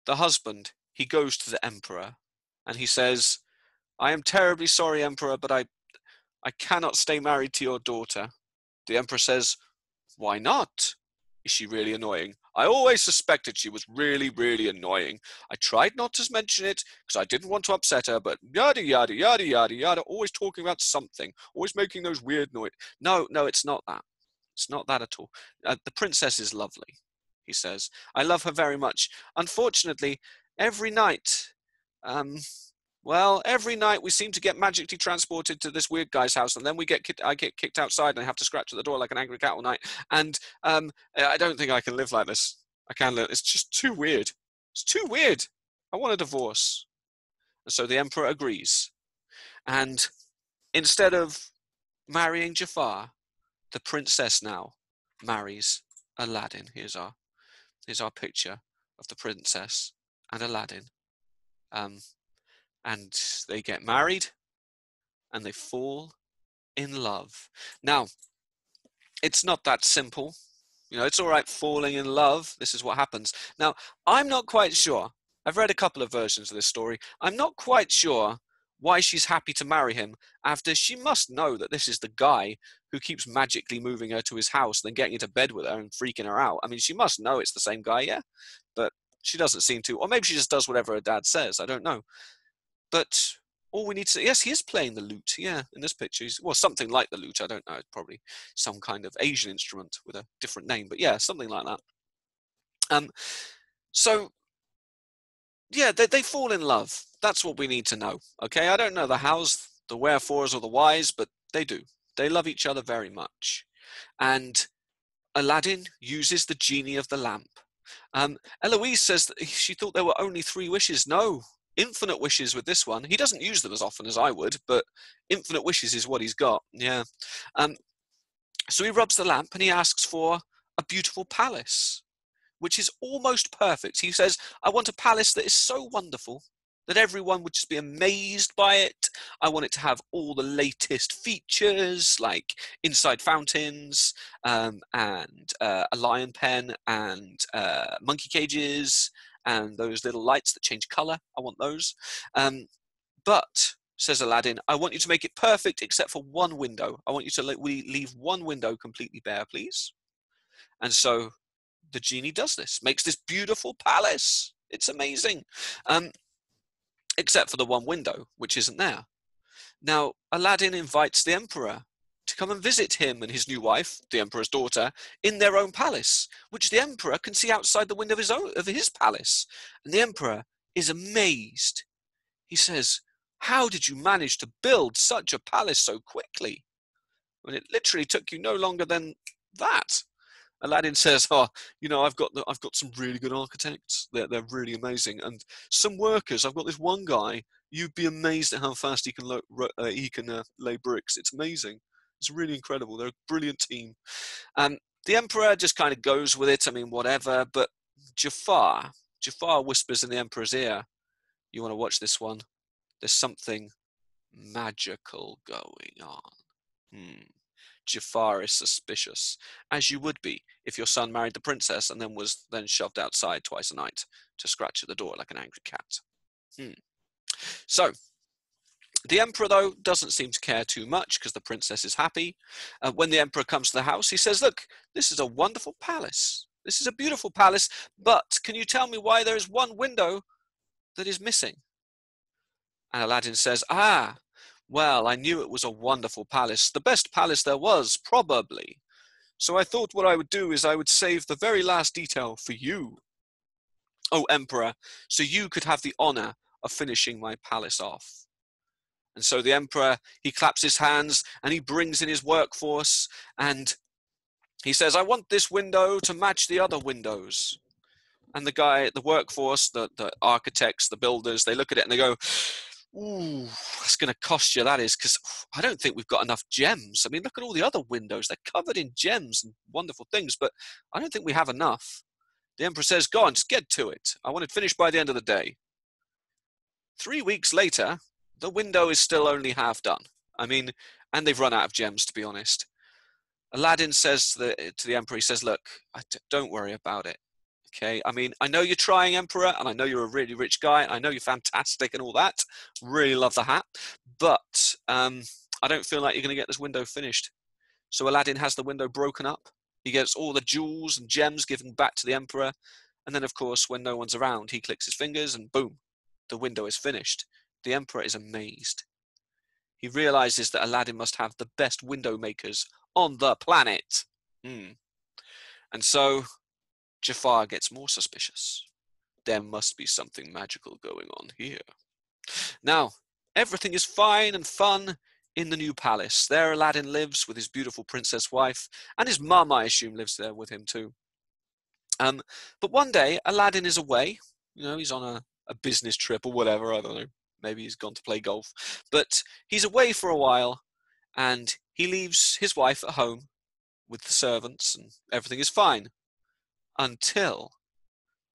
the husband, he goes to the emperor, and he says, I am terribly sorry, emperor, but I cannot stay married to your daughter. The emperor says, why not? Is she really annoying? I always suspected she was really, really annoying. I tried not to mention it because I didn't want to upset her, but yada, yada, yada, yada, yada, always talking about something, always making those weird noises. No, it's not that. It's not that at all. The princess is lovely, he says. I love her very much. Unfortunately, every night, every night we seem to get magically transported to this weird guy's house, and then I get kicked outside and I have to scratch at the door like an angry cat all night. And I don't think I can live like this. I can't live. It's just too weird. It's too weird. I want a divorce. And so the emperor agrees. And instead of marrying Jafar, the princess now marries Aladdin. Here's our picture of the princess and Aladdin. And they get married and they fall in love. Now, it's not that simple. It's all right falling in love. This is what happens. Now, I'm not quite sure. I've read a couple of versions of this story. I'm not quite sure why she's happy to marry him after she must know that this is the guy who keeps magically moving her to his house, then getting into bed with her and freaking her out. I mean, she must know it's the same guy, yeah? But she doesn't seem to. Or maybe she just does whatever her dad says. I don't know. But all we need to... Yes, he is playing the lute, yeah, in this picture. Something like the lute, I don't know. It's probably some kind of Asian instrument with a different name. But yeah, something like that. So, yeah, they fall in love. That's what we need to know, okay? I don't know the hows, the wherefores, or the whys, but they do. They love each other very much. And Aladdin uses the genie of the lamp. Eloise says that she thought there were only 3 wishes. No, infinite wishes with this one. He doesn't use them as often as I would, but infinite wishes is what he's got. Yeah. So he rubs the lamp and he asks for a beautiful palace, which is almost perfect. He says, I want a palace that is so wonderful that everyone would just be amazed by it. I want it to have all the latest features, like inside fountains, and a lion pen, and monkey cages, and those little lights that change color. I want those. But, says Aladdin, I want you to make it perfect except for one window. I want you to leave one window completely bare, please. And so the genie does this, makes this beautiful palace. It's amazing. Except for the one window, which isn't there. Now, Aladdin invites the emperor to come and visit him and his new wife, the emperor's daughter, in their own palace, which the emperor can see outside the window of his palace. And the emperor is amazed. He says, how did you manage to build such a palace so quickly? I mean, it literally took you no longer than that. Aladdin says, I've got some really good architects. They're really amazing, and some workers. I've got this one guy. You'd be amazed at how fast he can lay bricks. It's amazing. It's really incredible. They're a brilliant team. The emperor just kind of goes with it. I mean, whatever. But Jafar whispers in the emperor's ear, "You want to watch this one? There's something magical going on." Jafar is suspicious, as you would be if your son married the princess and then was shoved outside twice a night to scratch at the door like an angry cat. So The emperor, though, doesn't seem to care too much because the princess is happy. When the emperor comes to the house, he says, look, this is a wonderful palace. This is a beautiful palace, but can you tell me why there is one window that is missing? And Aladdin says, well, I knew it was a wonderful palace, the best palace there was, probably. So I thought what I would do is I would save the very last detail for you, O Emperor, so you could have the honor of finishing my palace off. And so the emperor, he claps his hands and he brings in his workforce and he says, I want this window to match the other windows. And the workforce, the architects, the builders, they look at it and they go, ooh, that's going to cost you, that is, because I don't think we've got enough gems. I mean, look at all the other windows. They're covered in gems and wonderful things, but I don't think we have enough. The emperor says, go on, just get to it. I want it finished by the end of the day. 3 weeks later, the window is still only half done. I mean, and they've run out of gems, to be honest. Aladdin says to the emperor, he says, look, don't worry about it. Okay, I mean, I know you're trying, Emperor, and I know you're a really rich guy, and I know you're fantastic and all that. Really love the hat. But I don't feel like you're going to get this window finished. So Aladdin has the window broken up. He gets all the jewels and gems given back to the Emperor. And then, of course, when no one's around, he clicks his fingers and boom, the window is finished. The Emperor is amazed. He realizes that Aladdin must have the best window makers on the planet. And so Jafar gets more suspicious. There must be something magical going on here. Now, everything is fine and fun in the new palace. There Aladdin lives with his beautiful princess wife, and his mum, I assume, lives there with him too. But one day, Aladdin is away. You know, he's on a business trip or whatever, I don't know. Maybe he's gone to play golf. But he's away for a while, and he leaves his wife at home with the servants, and everything is fine. Until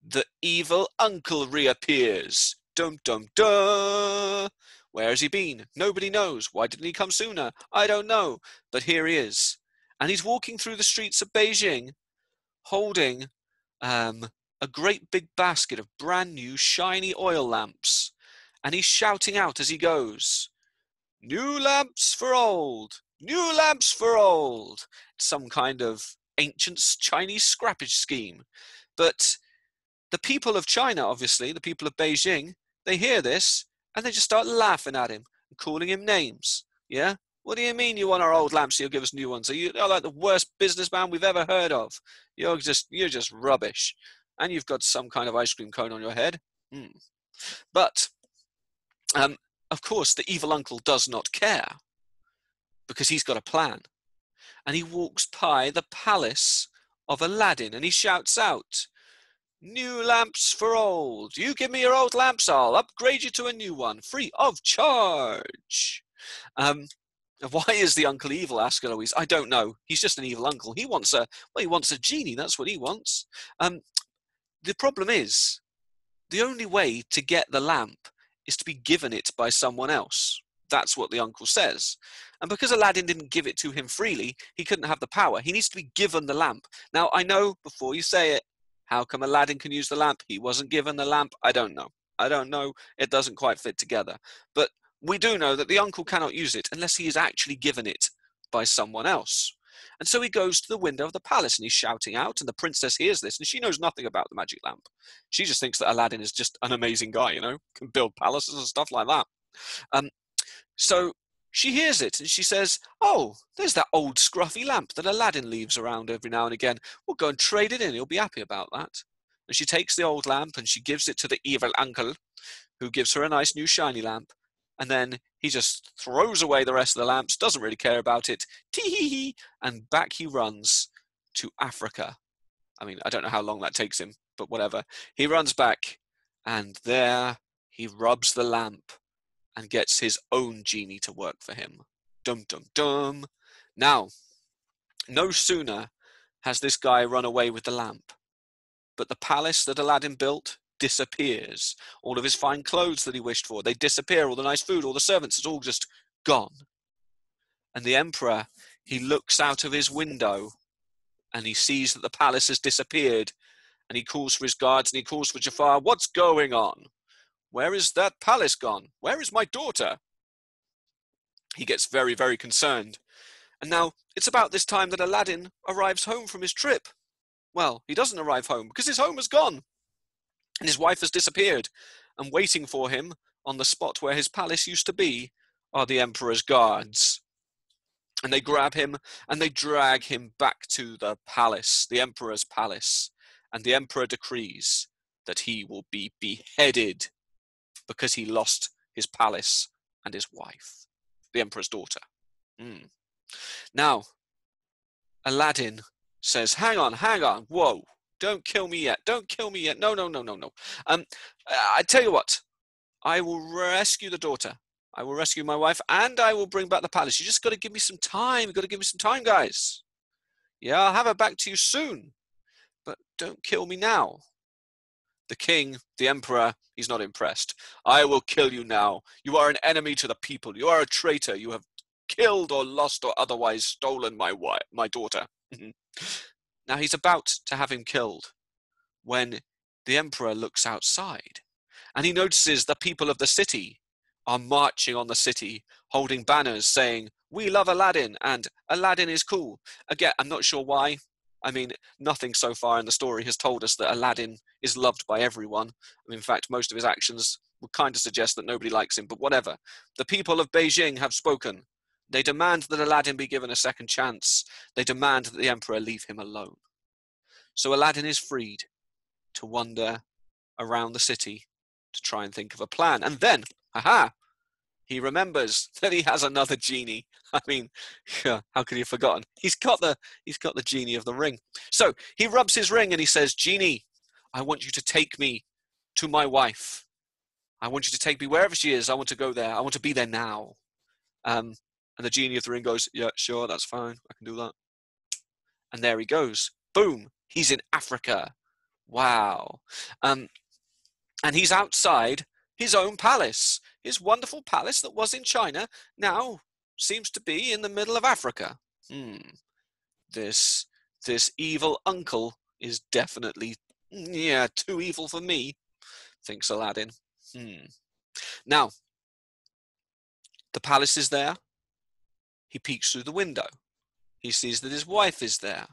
the evil uncle reappears. Dum dum dum. Where has he been? Nobody knows. Why didn't he come sooner? I don't know. But here he is. And he's walking through the streets of Beijing holding a great big basket of brand new shiny oil lamps. And he's shouting out as he goes, new lamps for old, new lamps for old. Some kind of ancient Chinese scrappage scheme. But the people of China, obviously, the people of Beijing, they hear this and they just start laughing at him and calling him names. Yeah? What do you mean you want our old lamps? You'll give us new ones. You're like the worst businessman we've ever heard of. You're just rubbish. And you've got some kind of ice cream cone on your head. But, of course, the evil uncle does not care because he's got a plan. And he walks by the palace of Aladdin and he shouts out, new lamps for old. You give me your old lamps, I'll upgrade you to a new one, free of charge. Why is the uncle evil? Asked Eloise. I don't know. He's just an evil uncle. He wants a genie. That's what he wants. The problem is, the only way to get the lamp is to be given it by someone else. That's what the uncle says. And because Aladdin didn't give it to him freely, he couldn't have the power. He needs to be given the lamp. Now, I know, before you say it, how come Aladdin can use the lamp? He wasn't given the lamp. I don't know. It doesn't quite fit together. But we do know that the uncle cannot use it unless he is actually given it by someone else. And so he goes to the window of the palace and he's shouting out, and the princess hears this, and she knows nothing about the magic lamp. She just thinks that Aladdin is just an amazing guy, you know, can build palaces and stuff like that. So she hears it and she says, oh, there's that old scruffy lamp that Aladdin leaves around every now and again. We'll go and trade it in. He'll be happy about that. And she takes the old lamp and she gives it to the evil uncle, who gives her a nice new shiny lamp. And then he just throws away the rest of the lamps, doesn't really care about it, tee-hee-hee, and back he runs to Africa. I mean, I don't know how long that takes him, but whatever. He runs back, and there he rubs the lamp and gets his own genie to work for him. Dum, dum, dum. Now, no sooner has this guy run away with the lamp, but the palace that Aladdin built disappears. All of his fine clothes that he wished for, they disappear. All the nice food, all the servants, it's all just gone. And the emperor, he looks out of his window and he sees that the palace has disappeared, and he calls for his guards and he calls for Jafar. What's going on? Where is that palace gone? Where is my daughter? He gets very, very concerned. And now it's about this time that Aladdin arrives home from his trip. Well, he doesn't arrive home because his home has gone and his wife has disappeared. And waiting for him on the spot where his palace used to be are the emperor's guards. And they grab him and they drag him back to the palace, the emperor's palace. And the emperor decrees that he will be beheaded because he lost his palace and his wife, the emperor's daughter. Now, Aladdin says, hang on, whoa, don't kill me yet, no. I tell you what, I will rescue the daughter, I will rescue my wife, and I will bring back the palace. You just got to give me some time, guys. Yeah, I'll have her back to you soon, but don't kill me now. The king, the emperor, he's not impressed. I will kill you now. You are an enemy to the people. You are a traitor. You have killed or lost or otherwise stolen my daughter. Now he's about to have him killed when the emperor looks outside and he notices the people of the city are marching on the city, holding banners saying, "We love Aladdin," and "Aladdin is cool." Again, I'm not sure why. I mean, nothing so far in the story has told us that Aladdin is loved by everyone. In fact, most of his actions would kind of suggest that nobody likes him, but whatever. The people of Beijing have spoken. They demand that Aladdin be given a second chance. They demand that the emperor leave him alone. So Aladdin is freed to wander around the city to try and think of a plan. And then, he remembers that he has another genie. I mean, how could he have forgotten? He's got the genie of the ring. So he rubs his ring and he says, "Genie, I want you to take me to my wife. I want you to take me wherever she is. I want to go there. I want to be there now." And the genie of the ring goes, "Yeah, sure, that's fine. I can do that." And there he goes. Boom. He's in Africa. Wow. And he's outside his own palace. His wonderful palace that was in China now seems to be in the middle of Africa. This evil uncle is definitely, too evil for me, thinks Aladdin. Now, the palace is there. He peeks through the window. He sees that his wife is there.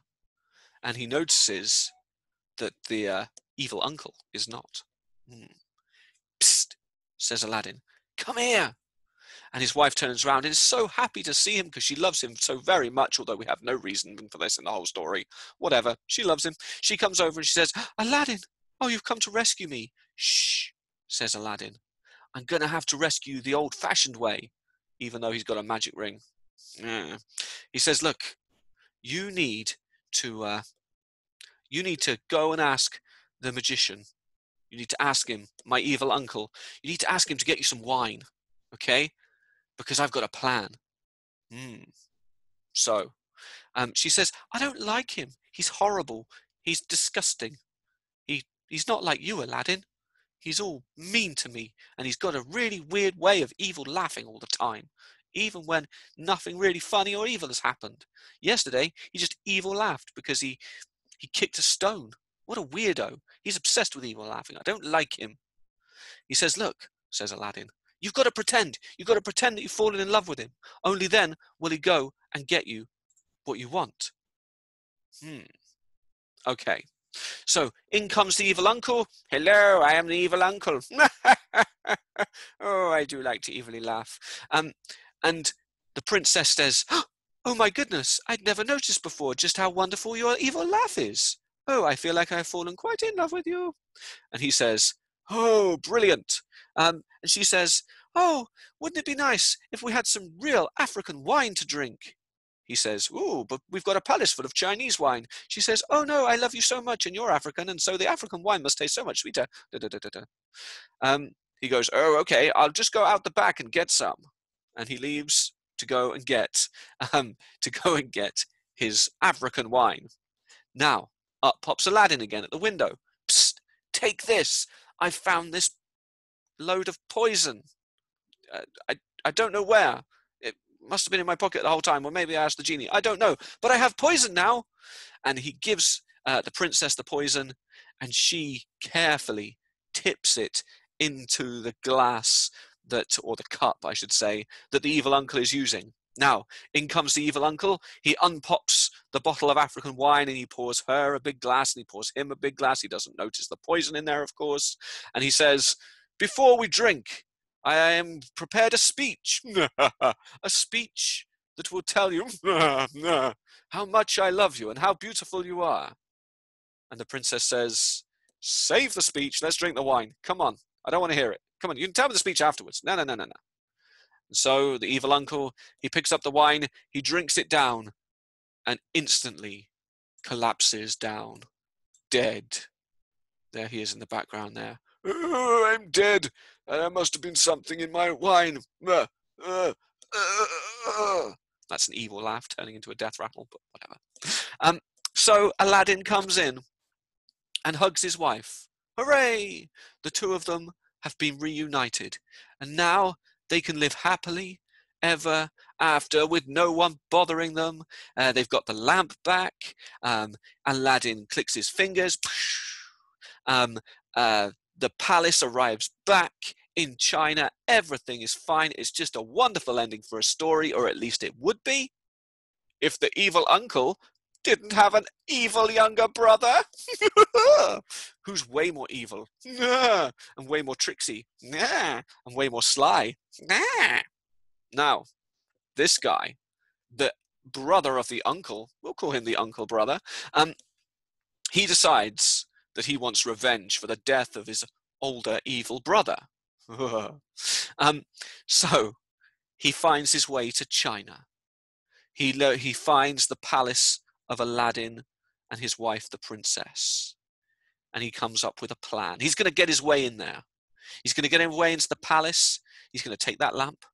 And he notices that the evil uncle is not. "Psst," says Aladdin. "Come here." And his wife turns around and is so happy to see him because she loves him so very much, although we have no reason for this in the whole story. Whatever, she loves him. She comes over and she says, "Aladdin, oh, you've come to rescue me." "Shh," says Aladdin. "I'm going to have to rescue you the old-fashioned way," even though he's got a magic ring. He says, "Look, you need to go and ask the magician. You need to ask him, my evil uncle. You need to ask him to get you some wine, okay? Because I've got a plan." So she says, "I don't like him. He's horrible. He's disgusting. He's not like you, Aladdin. He's all mean to me, and he's got a really weird way of evil laughing all the time, even when nothing really funny or evil has happened. Yesterday, he just evil laughed because he kicked a stone. What a weirdo. He's obsessed with evil laughing. I don't like him." He says, "Look," says Aladdin, "you've got to pretend. You've got to pretend that you've fallen in love with him. Only then will he go and get you what you want." Okay. So in comes the evil uncle. "Hello, I am the evil uncle." Oh, I do like to evilly laugh. And the princess says, "Oh my goodness, I'd never noticed before just how wonderful your evil laugh is. Oh, I feel like I've fallen quite in love with you." And he says, "Oh, brilliant." And she says, "Oh, wouldn't it be nice if we had some real African wine to drink?" He says, "Ooh, but we've got a palace full of Chinese wine." She says, "Oh no, I love you so much and you're African, and so the African wine must taste so much sweeter." He goes, "Oh, okay, I'll just go out the back and get some." And he leaves to go and get his African wine. Now, up pops Aladdin again at the window. "Psst, take this. I found this load of poison. I don't know where. It must have been in my pocket the whole time, or maybe I asked the genie. I don't know. But I have poison now." And he gives the princess the poison, and she carefully tips it into the glass or the cup, I should say, that the evil uncle is using. Now, in comes the evil uncle. He unpops the bottle of African wine and he pours her a big glass and he pours him a big glass. He doesn't notice the poison in there, of course. And he says, "Before we drink, I am prepared a speech." A speech that will tell you how much I love you and how beautiful you are. And the princess says, "Save the speech. Let's drink the wine. Come on. I don't want to hear it. Come on. You can tell me the speech afterwards." No, no, no, no, no. And so the evil uncle, he picks up the wine, he drinks it down, and instantly collapses down, dead. There he is in the background there. "Oh, I'm dead. There must have been something in my wine." That's an evil laugh turning into a death rattle, but whatever. So Aladdin comes in and hugs his wife. Hooray! The two of them have been reunited, and now they can live happily ever after with no one bothering them. They've got the lamp back. Aladdin clicks his fingers. The palace arrives back in China. Everything is fine. It's just a wonderful ending for a story, or at least it would be, if the evil uncle didn't have an evil younger brother who's way more evil and way more tricksy and way more sly. Now, this guy, the brother of the uncle, we'll call him the uncle brother, he decides that he wants revenge for the death of his older evil brother. So he finds his way to China. He finds the palace of Aladdin and his wife, the princess. And he comes up with a plan. He's going to get his way in there. He's going to get his way into the palace. He's going to take that lamp.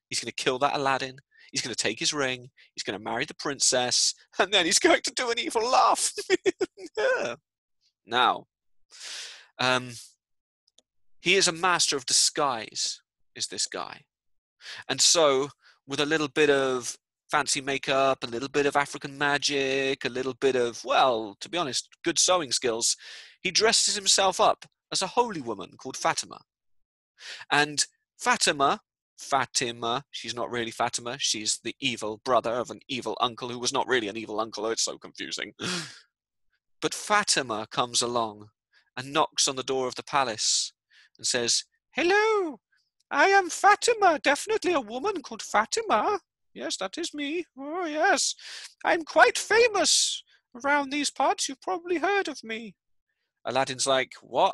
He's going to kill that Aladdin. He's going to take his ring. He's going to marry the princess. And then he's going to do an evil laugh. Yeah. Now, he is a master of disguise, is this guy. And so, with a little bit of fancy makeup, a little bit of African magic, a little bit of, well, to be honest, good sewing skills, he dresses himself up as a holy woman called Fatima. And Fatima, she's not really Fatima, she's the evil brother of an evil uncle who was not really an evil uncle. Oh, it's so confusing. But Fatima comes along and knocks on the door of the palace and says, "Hello, I am Fatima, definitely a woman called Fatima. Yes, that is me. Oh, yes. I'm quite famous around these parts. You've probably heard of me." Aladdin's like, "What?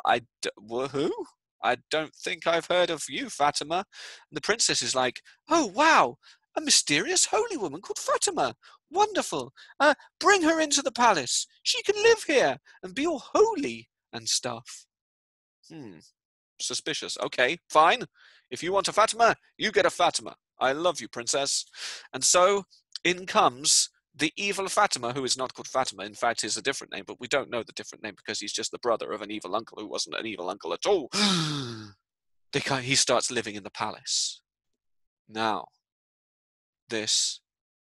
Who? I don't think I've heard of you, Fatima." And the princess is like, "Oh, wow, a mysterious holy woman called Fatima. Wonderful. Bring her into the palace. She can live here and be all holy and stuff." Suspicious. Okay, fine. If you want a Fatima, you get a Fatima. I love you, princess. And so in comes the evil Fatima, who is not called Fatima. In fact, is a different name, but we don't know the different name because he's just the brother of an evil uncle who wasn't an evil uncle at all. He starts living in the palace. Now, this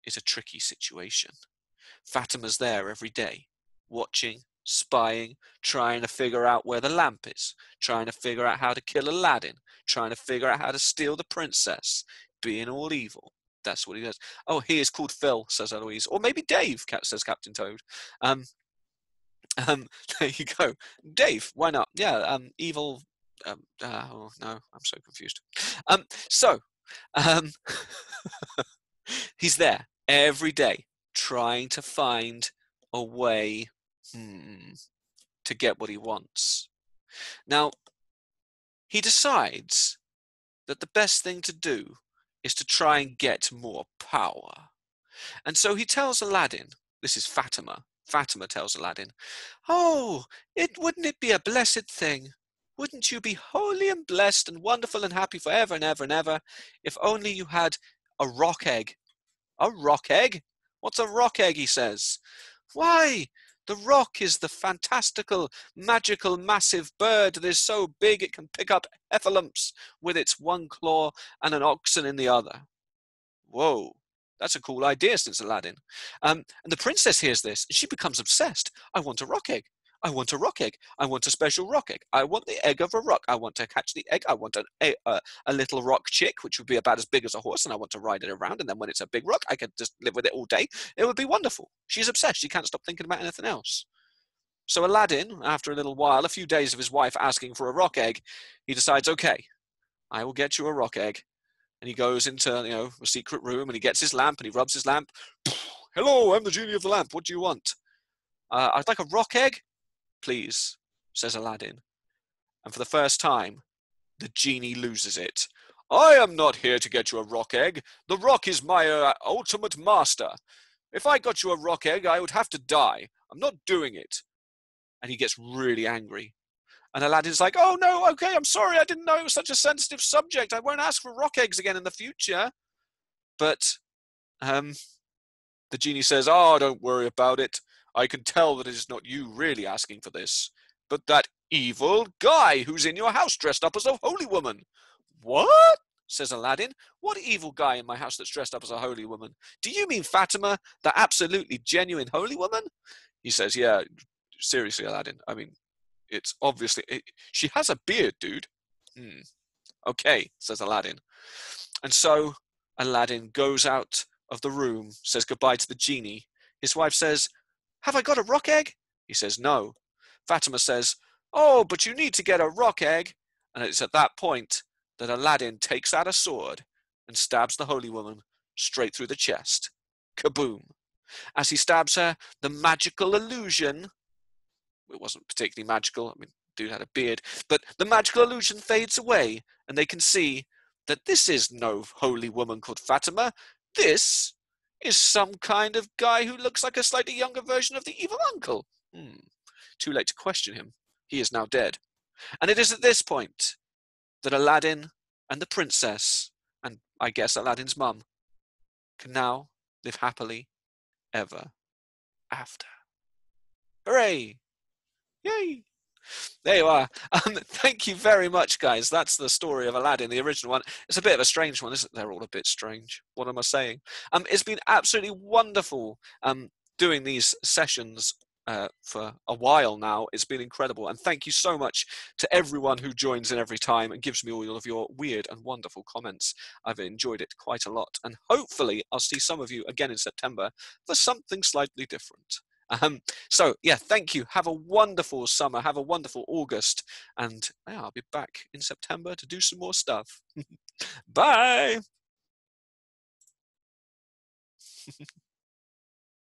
is a tricky situation. Fatima's there every day, watching, spying, trying to figure out where the lamp is, trying to figure out how to kill Aladdin, trying to figure out how to steal the princess, being all evil. That's what he does. "Oh, he is called Phil," says Eloise. "Or maybe Dave," says Captain Toad. There you go. Dave, why not? Yeah, evil. Oh, no, I'm so confused. He's there every day trying to find a way to get what he wants. Now, he decides that the best thing to do is to try and get more power. And so he tells Aladdin, this is Fatima. Fatima tells Aladdin, "Oh, wouldn't it be a blessed thing? Wouldn't you be holy and blessed and wonderful and happy forever and ever and ever if only you had a rock egg?" "A rock egg? What's a rock egg?" he says. "Why, the rock is the fantastical, magical, massive bird that is so big it can pick up heffalumps with its one claw and an oxen in the other." Whoa, that's a cool idea, says Aladdin. And the princess hears this and she becomes obsessed. "I want a rock egg. I want a rock egg. I want a special rock egg. I want the egg of a rock. I want to catch the egg. I want a little rock chick, which would be about as big as a horse, and I want to ride it around. And then when it's a big rock, I could just live with it all day. It would be wonderful. She's obsessed. She can't stop thinking about anything else. So Aladdin, after a little while, a few days of his wife asking for a rock egg, he decides, okay, I will get you a rock egg. And he goes into, a secret room, and he gets his lamp, and he rubs his lamp. Hello, I'm the genie of the lamp. What do you want? I'd like a rock egg, please, says Aladdin. And for the first time, the genie loses it. I am not here to get you a rock egg. The rock is my ultimate master. If I got you a rock egg, I would have to die. I'm not doing it. And he gets really angry. And Aladdin's like, oh no, okay, I'm sorry, I didn't know it was such a sensitive subject. I won't ask for rock eggs again in the future. But the genie says, oh, don't worry about it. I can tell that it is not you really asking for this, but that evil guy who's in your house dressed up as a holy woman. What? Says Aladdin. What evil guy in my house that's dressed up as a holy woman? Do you mean Fatima, the absolutely genuine holy woman? He says, yeah, seriously, Aladdin. I mean, it's obviously... she has a beard, dude. Okay, says Aladdin. And so Aladdin goes out of the room, says goodbye to the genie. His wife says, have I got a rock egg? He says, no. Fatima says, oh, but you need to get a rock egg. And it's at that point that Aladdin takes out a sword and stabs the holy woman straight through the chest. Kaboom. As he stabs her, the magical illusion, it wasn't particularly magical, I mean, dude had a beard, but the magical illusion fades away, and they can see that this is no holy woman called Fatima. This is some kind of guy who looks like a slightly younger version of the evil uncle. Too late to question him. He is now dead. And it is at this point that Aladdin and the princess, and I guess Aladdin's mum, can now live happily ever after. Hooray! Yay! There you are. Thank you very much, guys. That's the story of Aladdin, the original one. It's a bit of a strange one, isn't it? They're all a bit strange. What am I saying? It's been absolutely wonderful doing these sessions for a while now. It's been incredible. And thank you so much to everyone who joins in every time and gives me all of your weird and wonderful comments. I've enjoyed it quite a lot. And hopefully I'll see some of you again in September for something slightly different. So yeah, thank you. Have a wonderful summer. Have a wonderful August. And yeah, I'll be back in September to do some more stuff. Bye.